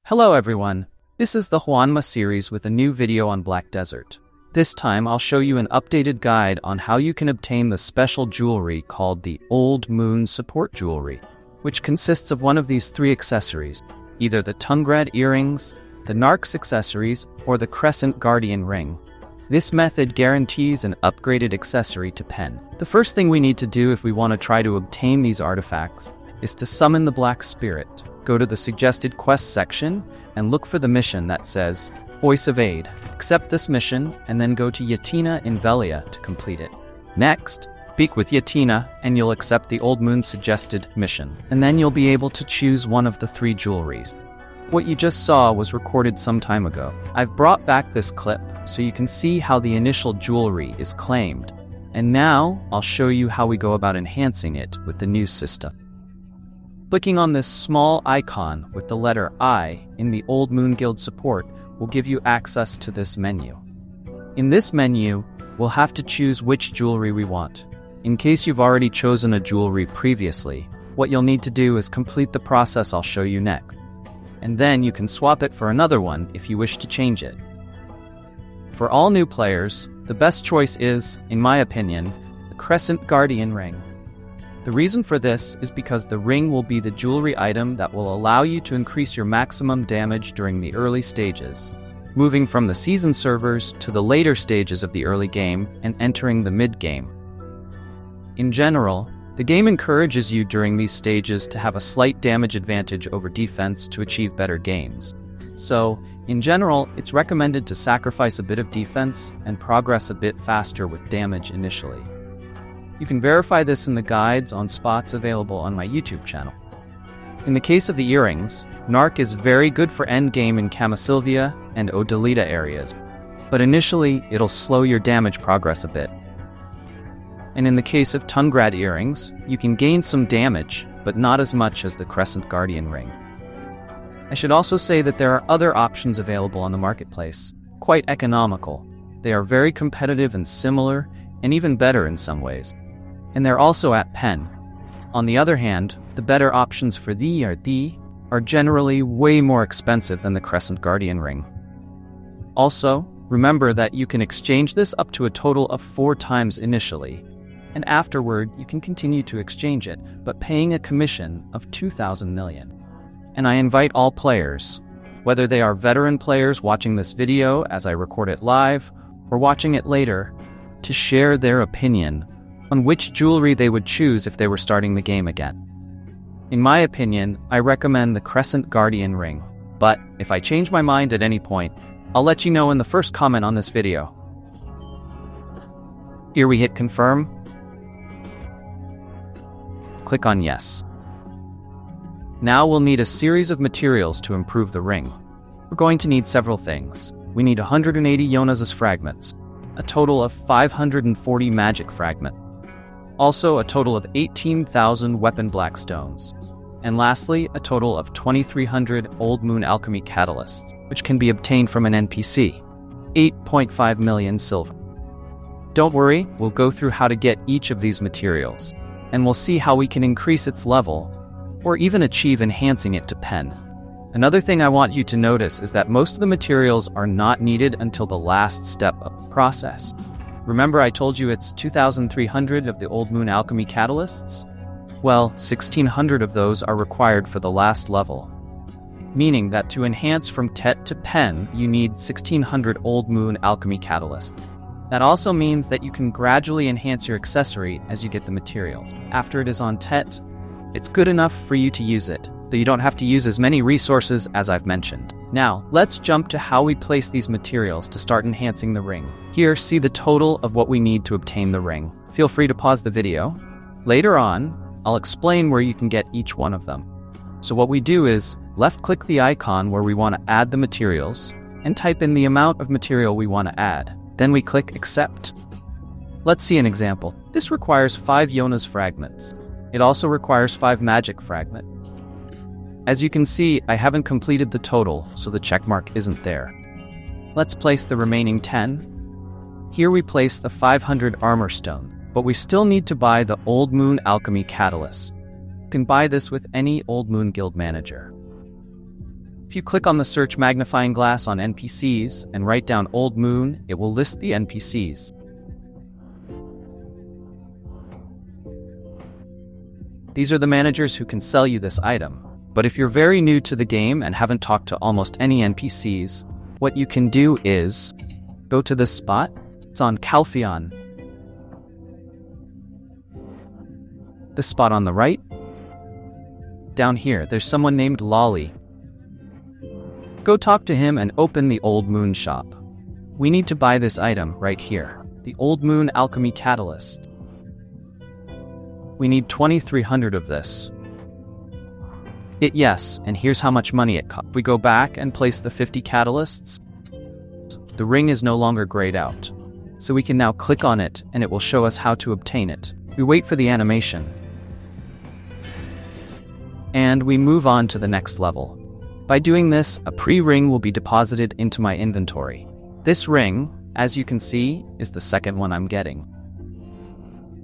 Hello everyone, this is the Juanma series with a new video on Black Desert. This time I'll show you an updated guide on how you can obtain the special jewelry called the Old Moon Support Jewelry, which consists of one of these three accessories, either the Tungrat earrings, the Narc's accessories, or the Crescent Guardian ring. This method guarantees an upgraded accessory to PEN. The first thing we need to do if we want to try to obtain these artifacts is to summon the Black Spirit. Go to the suggested quest section and look for the mission that says Voice of Aid. Accept this mission and then go to Jetina in Velia to complete it. Next, speak with Jetina and you'll accept the Old Moon suggested mission. And then you'll be able to choose one of the three jewelries. What you just saw was recorded some time ago. I've brought back this clip so you can see how the initial jewelry is claimed. And now I'll show you how we go about enhancing it with the new system. Clicking on this small icon with the letter I in the Old Moon Guild support will give you access to this menu. In this menu, we'll have to choose which jewelry we want. In case you've already chosen a jewelry previously, what you'll need to do is complete the process I'll show you next. And then you can swap it for another one if you wish to change it. For all new players, the best choice is, in my opinion, the Crescent Guardian ring. The reason for this is because the ring will be the jewelry item that will allow you to increase your maximum damage during the early stages, moving from the season servers to the later stages of the early game and entering the mid-game. In general, the game encourages you during these stages to have a slight damage advantage over defense to achieve better gains. So, in general, it's recommended to sacrifice a bit of defense and progress a bit faster with damage initially. You can verify this in the guides on spots available on my YouTube channel. In the case of the earrings, Narc is very good for endgame in Camasilvia and Odalita areas, but initially it'll slow your damage progress a bit. And in the case of Tungrat earrings, you can gain some damage, but not as much as the Crescent Guardian ring. I should also say that there are other options available on the marketplace, quite economical. They are very competitive and similar, and even better in some ways. And they're also at PEN. On the other hand, the better options for the are generally way more expensive than the Crescent Guardian ring. Also, remember that you can exchange this up to a total of 4 times initially, and afterward you can continue to exchange it, but paying a commission of 2,000 million. And I invite all players, whether they are veteran players watching this video as I record it live, or watching it later, to share their opinion on which jewelry they would choose if they were starting the game again. In my opinion, I recommend the Crescent Guardian ring, but if I change my mind at any point, I'll let you know in the first comment on this video. Here we hit confirm. Click on yes. Now we'll need a series of materials to improve the ring. We're going to need several things. We need 180 yonas as fragments, a total of 540 magic fragments, also a total of 18,000 weapon black stones, and lastly, a total of 2,300 Old Moon alchemy catalysts, which can be obtained from an NPC, 8.5 million silver. Don't worry, we'll go through how to get each of these materials, and we'll see how we can increase its level, or even achieve enhancing it to PEN. Another thing I want you to notice is that most of the materials are not needed until the last step of the process. Remember I told you it's 2,300 of the Old Moon alchemy catalysts? Well, 1,600 of those are required for the last level. Meaning that to enhance from TET to PEN, you need 1,600 Old Moon alchemy catalysts. That also means that you can gradually enhance your accessory as you get the materials. After it is on TET, it's good enough for you to use it, though you don't have to use as many resources as I've mentioned. Now, let's jump to how we place these materials to start enhancing the ring. Here, see the total of what we need to obtain the ring. Feel free to pause the video. Later on, I'll explain where you can get each one of them. So what we do is, left-click the icon where we want to add the materials, and type in the amount of material we want to add. Then we click Accept. Let's see an example. This requires 5 yona's fragments. It also requires 5 magic fragments. As you can see, I haven't completed the total, so the checkmark isn't there. Let's place the remaining 10. Here we place the 500 armor stone, but we still need to buy the Old Moon alchemy catalyst. You can buy this with any Old Moon Guild manager. If you click on the search magnifying glass on NPCs and write down Old Moon, it will list the NPCs. These are the managers who can sell you this item. But if you're very new to the game and haven't talked to almost any NPCs, what you can do is go to this spot. It's on Calpheon. The spot on the right. Down here, there's someone named Lolly. Go talk to him and open the Old Moon shop. We need to buy this item right here, the Old Moon Alchemy Catalyst. We need 2,300 of this. Yes, and here's how much money it costs. We go back and place the 50 catalysts. The ring is no longer grayed out, so we can now click on it and it will show us how to obtain it. We wait for the animation. And we move on to the next level. By doing this, a pre-ring will be deposited into my inventory. This ring, as you can see, is the second one I'm getting.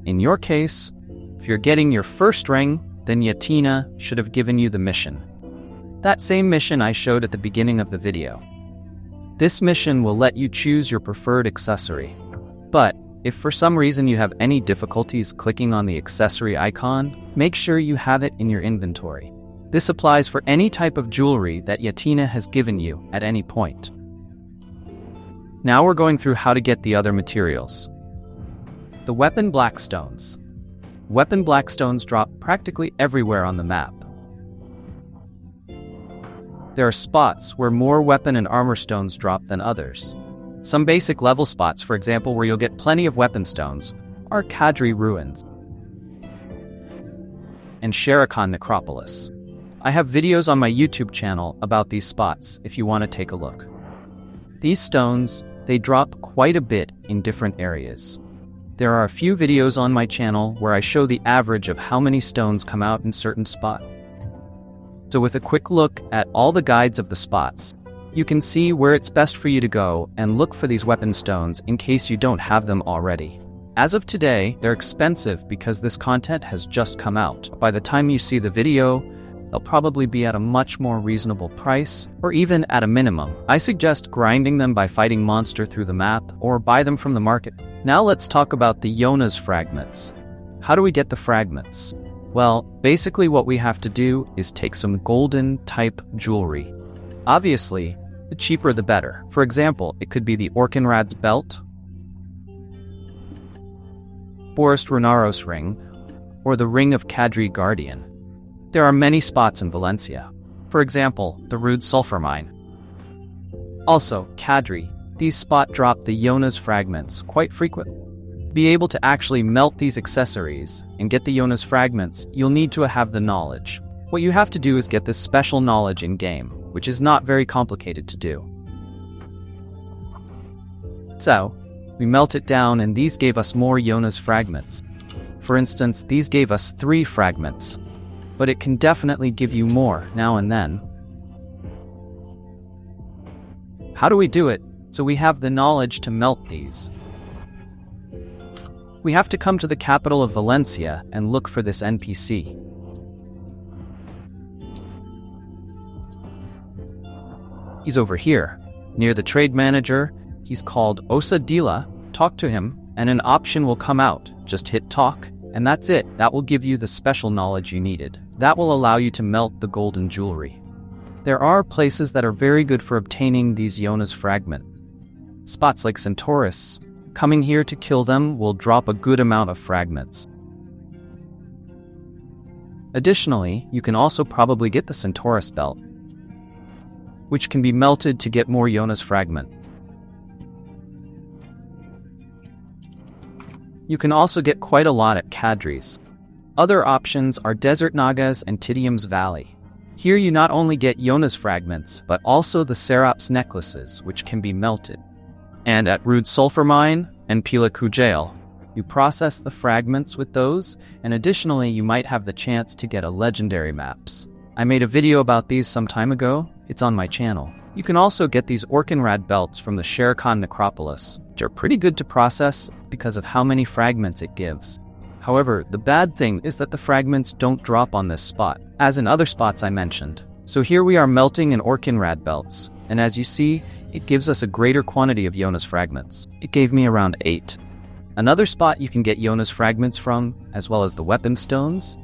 In your case, if you're getting your first ring, then Jetina should have given you the mission. That same mission I showed at the beginning of the video. This mission will let you choose your preferred accessory. But if for some reason you have any difficulties clicking on the accessory icon, make sure you have it in your inventory. This applies for any type of jewelry that Jetina has given you at any point. Now we're going through how to get the other materials. The weapon blackstones. Weapon blackstones drop practically everywhere on the map. There are spots where more weapon and armor stones drop than others. Some basic level spots, for example, where you'll get plenty of weapon stones, are Kadri Ruins and Sherakan Necropolis. I have videos on my YouTube channel about these spots if you want to take a look. These stones, they drop quite a bit in different areas. There are a few videos on my channel where I show the average of how many stones come out in certain spots. So with a quick look at all the guides of the spots, you can see where it's best for you to go and look for these weapon stones in case you don't have them already. As of today, they're expensive because this content has just come out. By the time you see the video, they'll probably be at a much more reasonable price, or even at a minimum. I suggest grinding them by fighting monster through the map, or buy them from the market. Now let's talk about the Yona's fragments. How do we get the fragments? Well, basically what we have to do is take some golden type jewelry. Obviously, the cheaper the better. For example, it could be the Orkinrad's belt, Forest Renaros ring, or the ring of Kadri Guardian. There are many spots in Valencia. For example, the Rude Sulfur Mine. Also, Kadri. These spot drop the Yona's fragments quite frequently. To be able to actually melt these accessories and get the Yona's fragments, you'll need to have the knowledge. What you have to do is get this special knowledge in-game, which is not very complicated to do. So, we melt it down and these gave us more Yona's fragments. For instance, these gave us 3 fragments. But it can definitely give you more now and then. How do we do it so we have the knowledge to melt these? We have to come to the capital of Valencia and look for this NPC. He's over here, near the trade manager. He's called Osadila. Talk to him, and an option will come out. Just hit talk. And that's it. That will give you the special knowledge you needed. That will allow you to melt the golden jewelry. There are places that are very good for obtaining these Yona's fragments. Spots like Centaurus. Coming here to kill them will drop a good amount of fragments. Additionally, you can also probably get the Centaurus belt, which can be melted to get more Yona's fragment. You can also get quite a lot at Kadri's. Other options are Desert Nagas and Tidium's Valley. Here you not only get Yona's fragments, but also the Serap's necklaces, which can be melted. And at Rude Sulfur Mine and Pilaku Jail, you process the fragments with those, and additionally you might have the chance to get a legendary maps. I made a video about these some time ago. It's on my channel. You can also get these Orkinrad belts from the Sherakan Necropolis, which are pretty good to process because of how many fragments it gives. However, the bad thing is that the fragments don't drop on this spot, as in other spots I mentioned. So here we are melting an Orkinrad belts, and as you see, it gives us a greater quantity of Yona's fragments. It gave me around 8. Another spot you can get Yona's fragments from, as well as the weapon stones,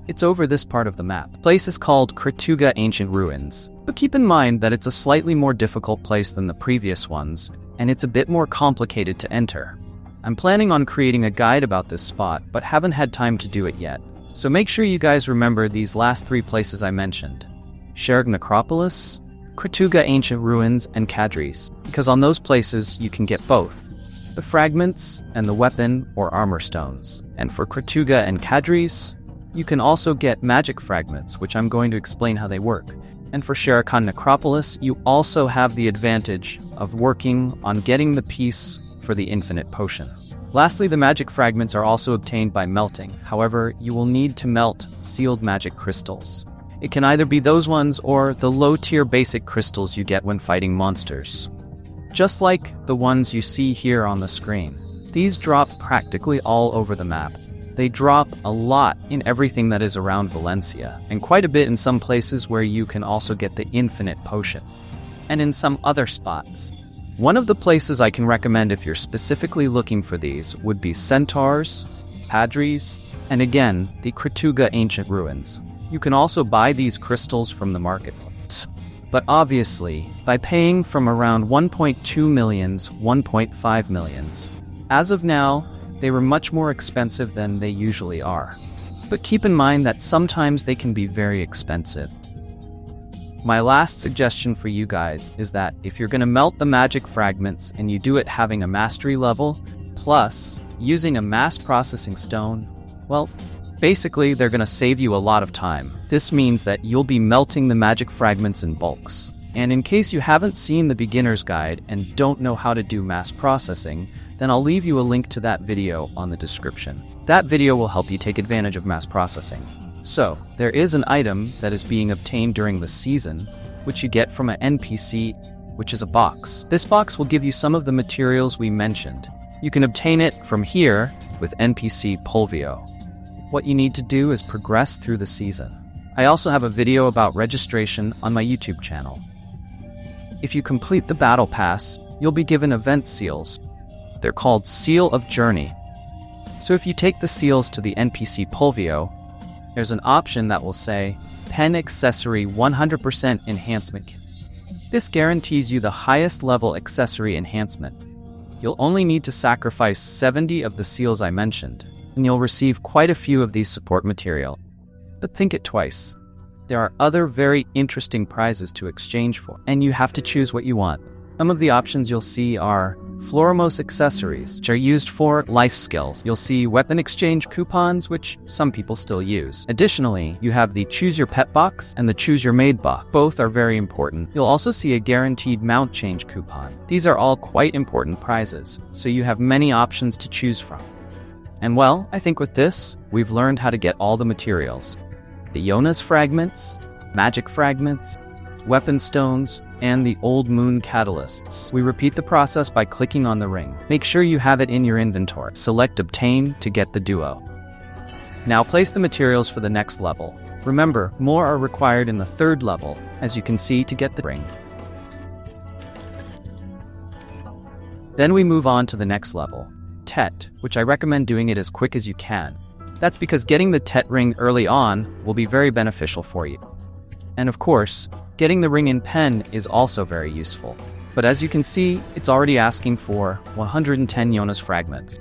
it's over this part of the map. The place is called Krituga Ancient Ruins, but keep in mind that it's a slightly more difficult place than the previous ones, and it's a bit more complicated to enter. I'm planning on creating a guide about this spot, but haven't had time to do it yet. So make sure you guys remember these last 3 places I mentioned: Sherg Necropolis, Krituga Ancient Ruins, and Kadris, because on those places you can get both the fragments and the weapon or armor stones. And for Krituga and Kadris, you can also get magic fragments, which I'm going to explain how they work. And for Sherakan Necropolis, you also have the advantage of working on getting the piece for the infinite potion. Lastly, the magic fragments are also obtained by melting. However, you will need to melt sealed magic crystals. It can either be those ones or the low-tier basic crystals you get when fighting monsters, just like the ones you see here on the screen. These drop practically all over the map. They drop a lot in everything that is around Valencia, and quite a bit in some places where you can also get the infinite potion, and in some other spots. One of the places I can recommend if you're specifically looking for these would be Centaurs, Padres, and again, the Krituga Ancient Ruins. You can also buy these crystals from the marketplace, but obviously, by paying from around 1.2 millions, 1.5 millions. As of now, they were much more expensive than they usually are. But keep in mind that sometimes they can be very expensive. My last suggestion for you guys is that if you're going to melt the magic fragments and you do it having a mastery level, plus using a mass processing stone, well, basically they're going to save you a lot of time. This means that you'll be melting the magic fragments in bulks. And in case you haven't seen the beginner's guide and don't know how to do mass processing, then I'll leave you a link to that video on the description. That video will help you take advantage of mass processing. So, there is an item that is being obtained during the season, which you get from an NPC, which is a box. This box will give you some of the materials we mentioned. You can obtain it from here with NPC Polvio. What you need to do is progress through the season. I also have a video about registration on my YouTube channel. If you complete the Battle Pass, you'll be given event seals. They're called Seal of Journey. So if you take the seals to the NPC Polvio, there's an option that will say, Pen Accessory 100% Enhancement Kit. This guarantees you the highest level accessory enhancement. You'll only need to sacrifice 70 of the seals I mentioned, and you'll receive quite a few of these support material. But think it twice. There are other very interesting prizes to exchange for, and you have to choose what you want. Some of the options you'll see are Floramos accessories, which are used for life skills. You'll see weapon exchange coupons, which some people still use. Additionally, you have the Choose Your Pet box and the Choose Your Maid box. Both are very important. You'll also see a guaranteed mount change coupon. These are all quite important prizes, so you have many options to choose from. And well, I think with this, we've learned how to get all the materials. The Yona's fragments, magic fragments, weapon stones, and the Old Moon catalysts. We repeat the process by clicking on the ring. Make sure you have it in your inventory. Select Obtain to get the duo. Now place the materials for the next level. Remember, more are required in the 3rd level, as you can see, to get the ring. Then we move on to the next level, Tet, which I recommend doing it as quick as you can. That's because getting the Tet ring early on will be very beneficial for you. And of course, getting the ring in pen is also very useful. But as you can see, it's already asking for 110 Yona's fragments,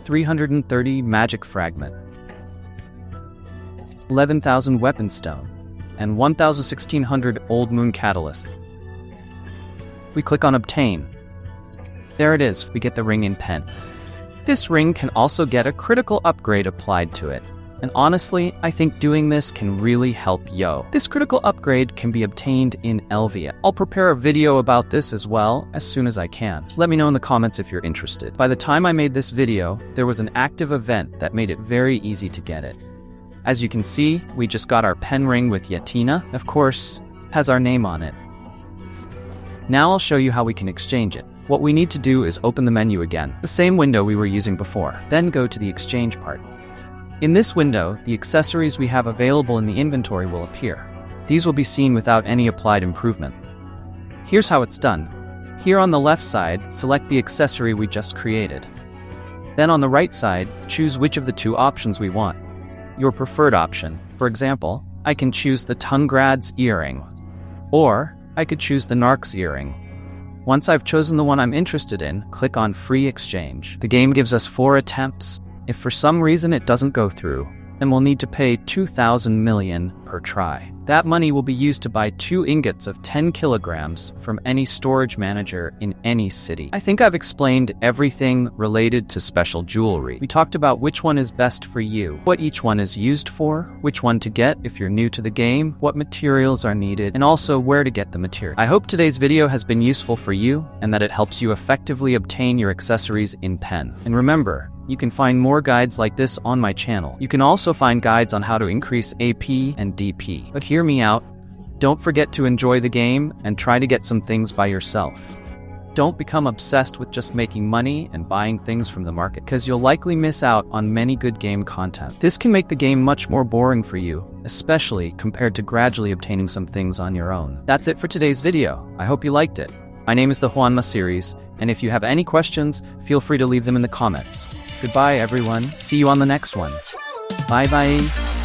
330 magic fragment, 11,000 weapon stone, and 1,600 Old Moon catalyst. We click on Obtain. There it is, we get the ring in pen. This ring can also get a critical upgrade applied to it. And honestly, I think doing this can really help Yo. This critical upgrade can be obtained in Elvia. I'll prepare a video about this as well as soon as I can. Let me know in the comments if you're interested. By the time I made this video, there was an active event that made it very easy to get it. As you can see, we just got our pen ring with Jetina. Of course, has our name on it. Now I'll show you how we can exchange it. What we need to do is open the menu again, the same window we were using before. Then go to the exchange part. In this window, the accessories we have available in the inventory will appear. These will be seen without any applied improvement. Here's how it's done. Here on the left side, select the accessory we just created. Then on the right side, choose which of the two options we want. Your preferred option. For example, I can choose the Tungrad's earring, or I could choose the Narc's earring. Once I've chosen the one I'm interested in, click on Free Exchange. The game gives us 4 attempts. If for some reason it doesn't go through, then we'll need to pay 2,000 million per try. That money will be used to buy 2 ingots of 10 kilograms from any storage manager in any city. I think I've explained everything related to special jewelry. We talked about which one is best for you, what each one is used for, which one to get if you're new to the game, what materials are needed, and also where to get the material. I hope today's video has been useful for you and that it helps you effectively obtain your accessories in PEN. And remember, you can find more guides like this on my channel. You can also find guides on how to increase AP and DP. But hear me out. Don't forget to enjoy the game and try to get some things by yourself. Don't become obsessed with just making money and buying things from the market, because you'll likely miss out on many good game content. This can make the game much more boring for you, especially compared to gradually obtaining some things on your own. That's it for today's video. I hope you liked it. My name is the Juanma series, and if you have any questions, feel free to leave them in the comments. Goodbye, everyone. See you on the next one. Bye-bye.